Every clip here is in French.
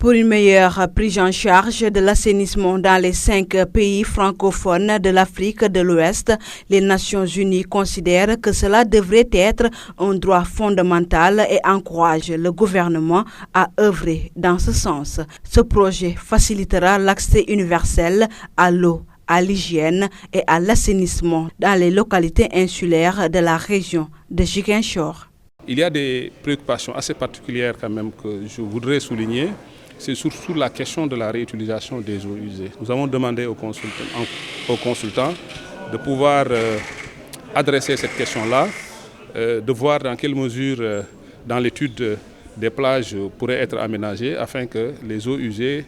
Pour une meilleure prise en charge de l'assainissement dans les 5 pays francophones de l'Afrique de l'Ouest, les Nations Unies considèrent que cela devrait être un droit fondamental et encouragent le gouvernement à œuvrer dans ce sens. Ce projet facilitera l'accès universel à l'eau, à l'hygiène et à l'assainissement dans les localités insulaires de la région de Ziguinchor. Il y a des préoccupations assez particulières quand même que je voudrais souligner. C'est surtout la question de la réutilisation des eaux usées. Nous avons demandé aux consultants de pouvoir adresser cette question-là, de voir dans quelle mesure, dans l'étude, des plages pourraient être aménagées afin que les eaux usées,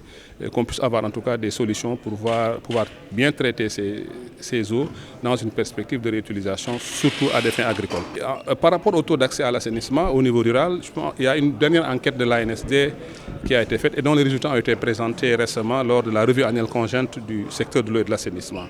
qu'on puisse avoir en tout cas des solutions pour pouvoir bien traiter ces eaux dans une perspective de réutilisation, surtout à des fins agricoles. Par rapport au taux d'accès à l'assainissement au niveau rural, je pense, il y a une dernière enquête de l'ANSD qui a été faite et dont les résultats ont été présentés récemment lors de la revue annuelle conjointe du secteur de l'eau et de l'assainissement.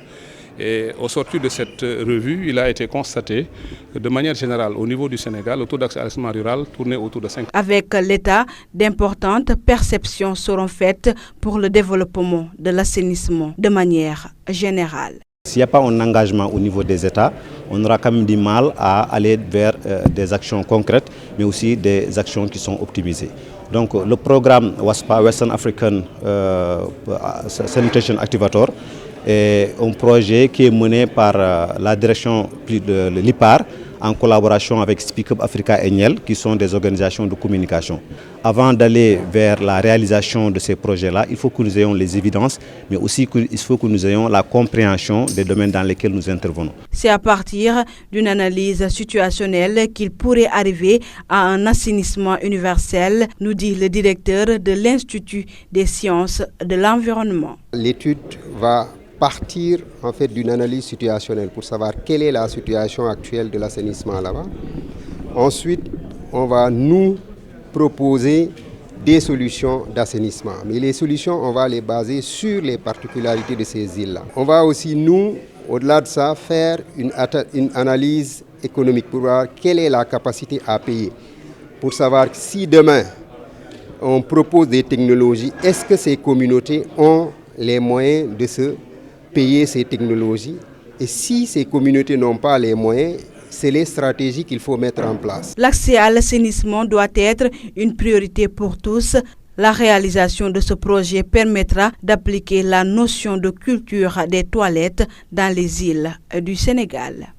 Et au sortir de cette revue, il a été constaté que de manière générale, au niveau du Sénégal, le taux d'accès à l'assainissement rural tournait autour de 5%. Avec l'État, d'importantes perceptions seront faites pour le développement de l'assainissement de manière générale. S'il n'y a pas un engagement au niveau des États, on aura quand même du mal à aller vers des actions concrètes, mais aussi des actions qui sont optimisées. Donc le programme WASPA, Western African Sanitation Activator, est un projet qui est mené par la direction de l'IPAR en collaboration avec Speak Up Africa et NIEL, qui sont des organisations de communication. Avant d'aller vers la réalisation de ces projets-là, il faut que nous ayons les évidences, mais aussi il faut que nous ayons la compréhension des domaines dans lesquels nous intervenons. C'est à partir d'une analyse situationnelle qu'il pourrait arriver à un assainissement universel, nous dit le directeur de l'Institut des sciences de l'environnement. L'étude va partir en fait d'une analyse situationnelle pour savoir quelle est la situation actuelle de l'assainissement là-bas. Ensuite, on va nous proposer des solutions d'assainissement. Mais les solutions, on va les baser sur les particularités de ces îles-là. On va aussi, nous, au-delà de ça, faire une analyse économique pour voir quelle est la capacité à payer. Pour savoir si demain, on propose des technologies, est-ce que ces communautés ont les moyens de se payer ces technologies, et si ces communautés n'ont pas les moyens, c'est les stratégies qu'il faut mettre en place. L'accès à l'assainissement doit être une priorité pour tous. La réalisation de ce projet permettra d'appliquer la notion de culture des toilettes dans les îles du Sénégal.